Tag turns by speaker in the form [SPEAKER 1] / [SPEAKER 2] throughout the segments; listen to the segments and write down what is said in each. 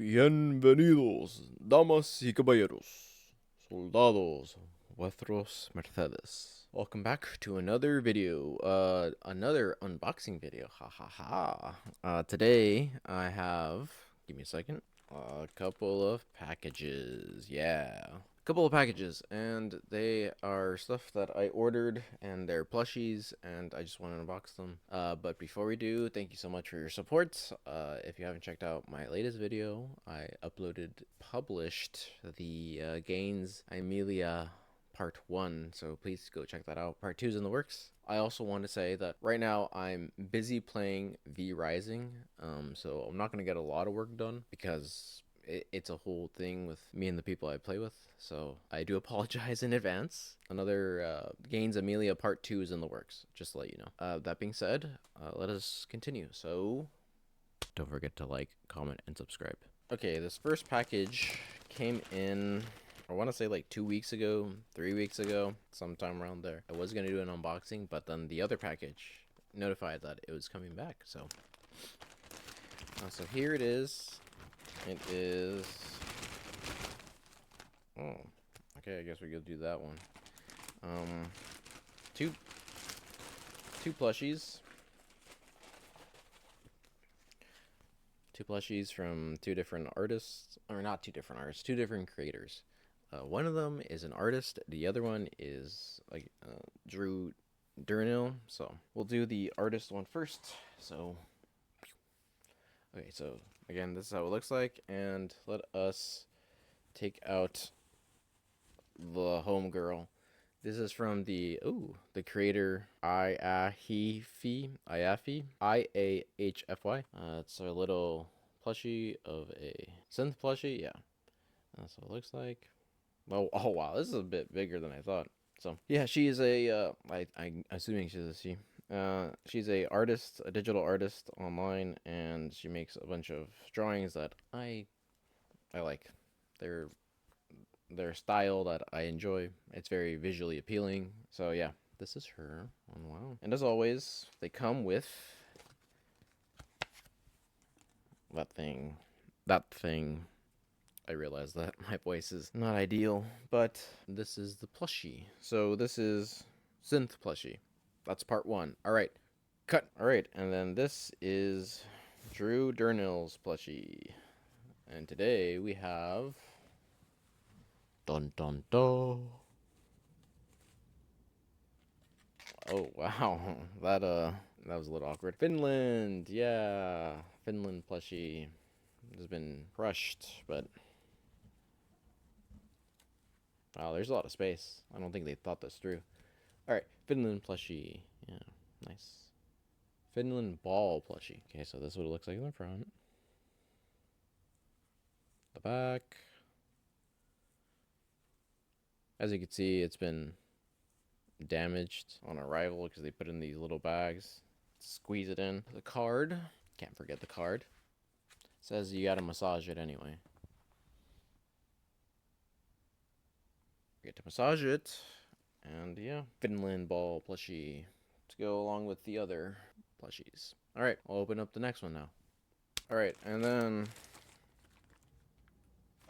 [SPEAKER 1] Bienvenidos, damas y caballeros, soldados, vuestros mercedes. Welcome back to another video, another unboxing video, ha ha ha. Today I have, give me a second, a couple of packages, yeah. Couple of packages, and they are stuff that I ordered, and they're plushies, and I just want to unbox them. But before we do, thank you so much for your support. If you haven't checked out my latest video, I published the Gaines Amelia Part 1, so please go check that out. Part 2 is in the works. I also want to say that right now I'm busy playing V Rising, so I'm not going to get a lot of work done because it's a whole thing with me and the people I play with, so I do apologize in advance. Another Gaines Amelia Part 2 is in the works, just to let you know. That being said, let us continue. So don't forget to like, comment, and subscribe. Okay, this first package came in, I want to say like 2 weeks ago, 3 weeks ago, sometime around there. I was going to do an unboxing, but then the other package notified that it was coming back, so here it is. It is, oh, okay, I guess we could do that one. Two plushies. Two plushies from two different artists, or not two different artists, two different creators. One of them is an artist, the other one is like Drew Durnil. So we'll do the artist one first. So okay, so again, this is how it looks like, and let us take out the homegirl. This is from the creator Iahfy. IAHFY. It's a little plushie of a synth plushie. Yeah, that's what it looks like. Oh wow, this is a bit bigger than I thought. So yeah, she is a I'm assuming she's a she. She's a artist, a digital artist online, and she makes a bunch of drawings that I like. They're their style that I enjoy. It's very visually appealing. So yeah, this is her. Oh, wow. And as always, they come with that thing. I realize that my voice is not ideal, but this is the plushie. So this is synth plushie. That's part 1. All right, cut. All right, and then this is Drew Durnill's plushie. And today we have dun dun dun. Oh wow, that was a little awkward. Finland, yeah, Finland plushie has been crushed, but wow, there's a lot of space. I don't think they thought this through. All right, Finland plushie, yeah, nice. Finland ball plushie. Okay, so this is what it looks like in the front. The back. As you can see, it's been damaged on arrival because they put in these little bags. Squeeze it in. The card. Can't forget the card. Says you gotta massage it anyway. Get to massage it. And yeah, Finland ball plushie to go along with the other plushies. Alright, I'll open up the next one now. Alright, and then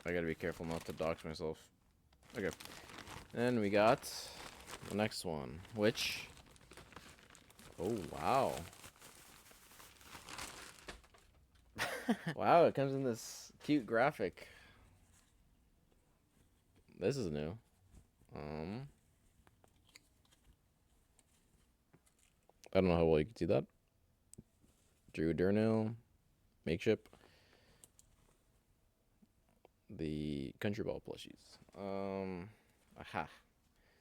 [SPEAKER 1] I gotta be careful not to dox myself. Okay. Then we got the next one, which, oh wow. Wow, it comes in this cute graphic. This is new. I don't know how well you can see that. Drew Durnell, makeship. The country ball plushies. Aha.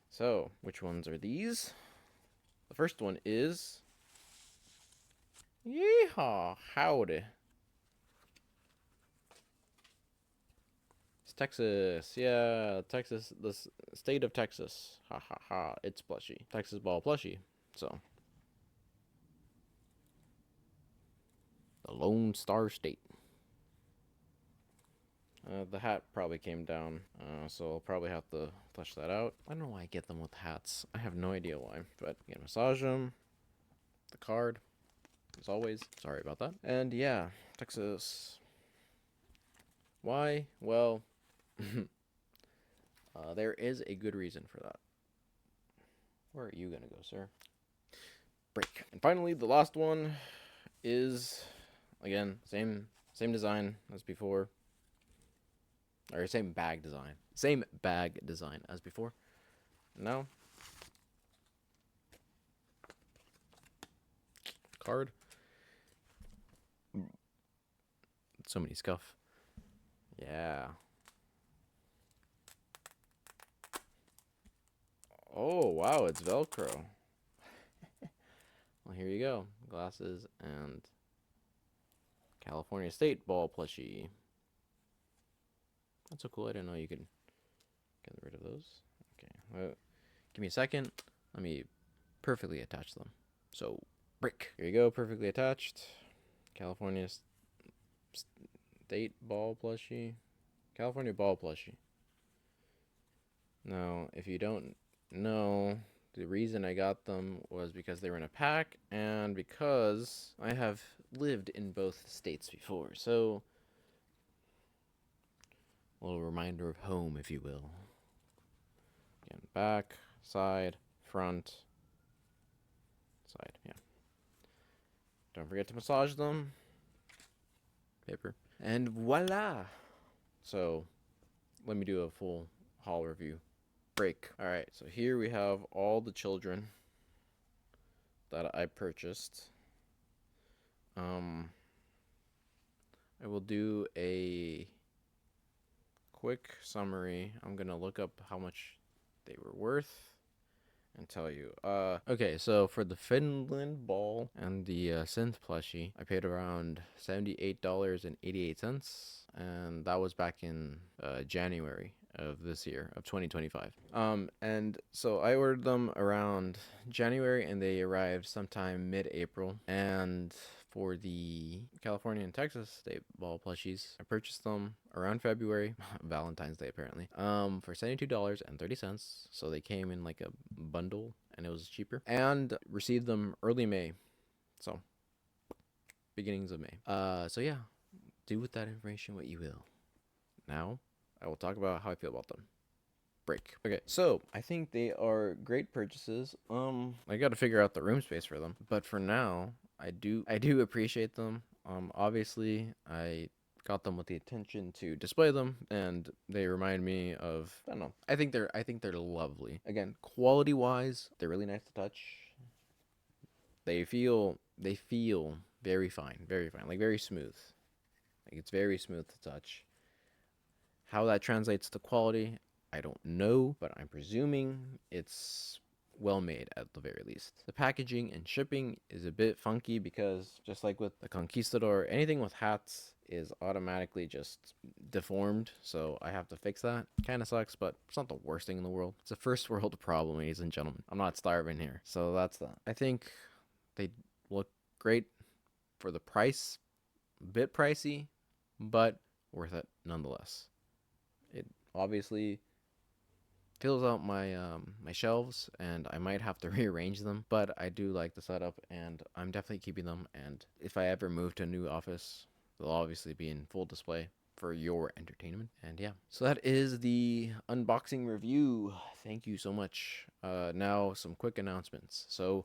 [SPEAKER 1] So, which ones are these? The first one is, yeehaw, howdy. It's Texas, yeah, Texas, the state of Texas. Ha ha ha, it's plushie. Texas ball plushie, so. The Lone Star State. The hat probably came down, so I'll probably have to flesh that out. I don't know why I get them with hats. I have no idea why, but you can massage them. The card, as always. Sorry about that. And yeah, Texas. Why? Well, there is a good reason for that. Where are you gonna go, sir? Break. And finally, the last one is, again, same design as before, or same bag design as before. Now, card. So many scuff. Yeah. Oh wow, it's Velcro. Well, here you go. Glasses and California State ball plushie. That's so cool. I didn't know you could get rid of those. Okay. Give me a second. Let me perfectly attach them. So, break. Here you go, perfectly attached. California State ball plushie. California ball plushie. Now, if you don't know, the reason I got them was because they were in a pack and because I have lived in both states before. So, a little reminder of home, if you will. Again, back, side, front, side. Yeah. Don't forget to massage them. Paper. And voila! So, let me do a full haul review. Break. Alright, so here we have all the children that I purchased. I will do a quick summary. I'm gonna look up how much they were worth and tell you. Okay, so for the Finland ball and the synth plushie, I paid around $78.88, and that was back in January of this year of 2025. And so I ordered them around January, and they arrived sometime mid-April. And for the California and Texas state ball plushies, I purchased them around February, Valentine's Day apparently, for $72.30. So they came in like a bundle and it was cheaper. And received them early May. So beginnings of May. So yeah, do with that information what you will. Now, I will talk about how I feel about them. Break. Okay, so I think they are great purchases. I got to figure out the room space for them, but for now, I do appreciate them. Obviously, I got them with the intention to display them, and they remind me of, I don't know. I think they're lovely. Again, quality wise, they're really nice to touch. They feel very fine, like very smooth. Like it's very smooth to touch. How that translates to quality, I don't know, but I'm presuming it's well made at the very least. The packaging and shipping is a bit funky because just like with the Conquistador, anything with hats is automatically just deformed, so I have to fix that. Kind of sucks, but it's not the worst thing in the world. It's a first world problem, ladies and gentlemen. I'm not starving here, so that's that. I think they look great for the price. A bit pricey, but worth it nonetheless. It obviously fills out my my shelves, and I might have to rearrange them, but I do like the setup, and I'm definitely keeping them. And if I ever move to a new office, they'll obviously be in full display for your entertainment. And yeah, so that is the unboxing review. Thank you so much. Now some quick announcements. So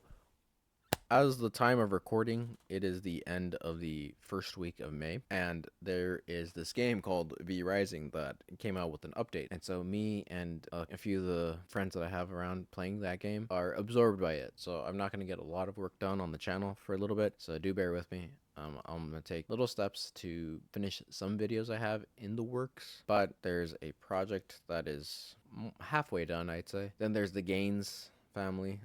[SPEAKER 1] as the time of recording, it is the end of the first week of May, and there is this game called V Rising that came out with an update. And so me and a few of the friends that I have around playing that game are absorbed by it. So I'm not going to get a lot of work done on the channel for a little bit, so do bear with me. I'm going to take little steps to finish some videos I have in the works, but there's a project that is halfway done, I'd say. Then there's the Gains family.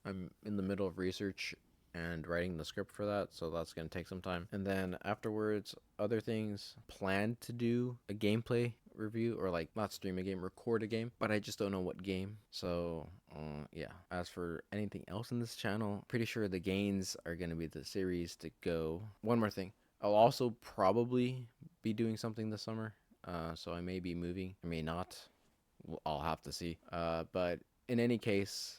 [SPEAKER 1] I'm in the middle of research and writing the script for that, so that's going to take some time. And then afterwards, other things, planned to do a gameplay review, or like not stream a game, record a game, but I just don't know what game. So yeah, as for anything else in this channel, pretty sure the Gains are going to be the series to go. One more thing, I'll also probably be doing something this summer, so I may be moving, I may not. I'll have to see. But in any case,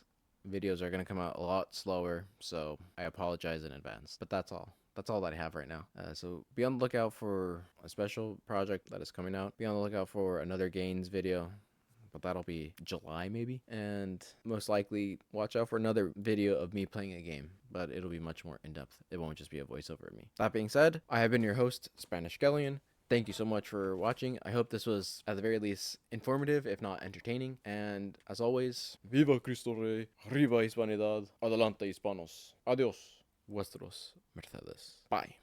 [SPEAKER 1] videos are going to come out a lot slower, so I apologize in advance. But that's all. that's all that I have right now. So be on the lookout for a special project that is coming out. Be on the lookout for another Gains video, but that'll be July maybe. And most likely watch out for another video of me playing a game, but it'll be much more in depth. It won't just be a voiceover of me. That being said, I have been your host, Spanish Skellion. Thank you so much for watching. I hope this was at the very least informative, if not entertaining. And as always, Viva Cristo Rey, Arriba Hispanidad, Adelante Hispanos. Adios, vuestros Mercedes. Bye.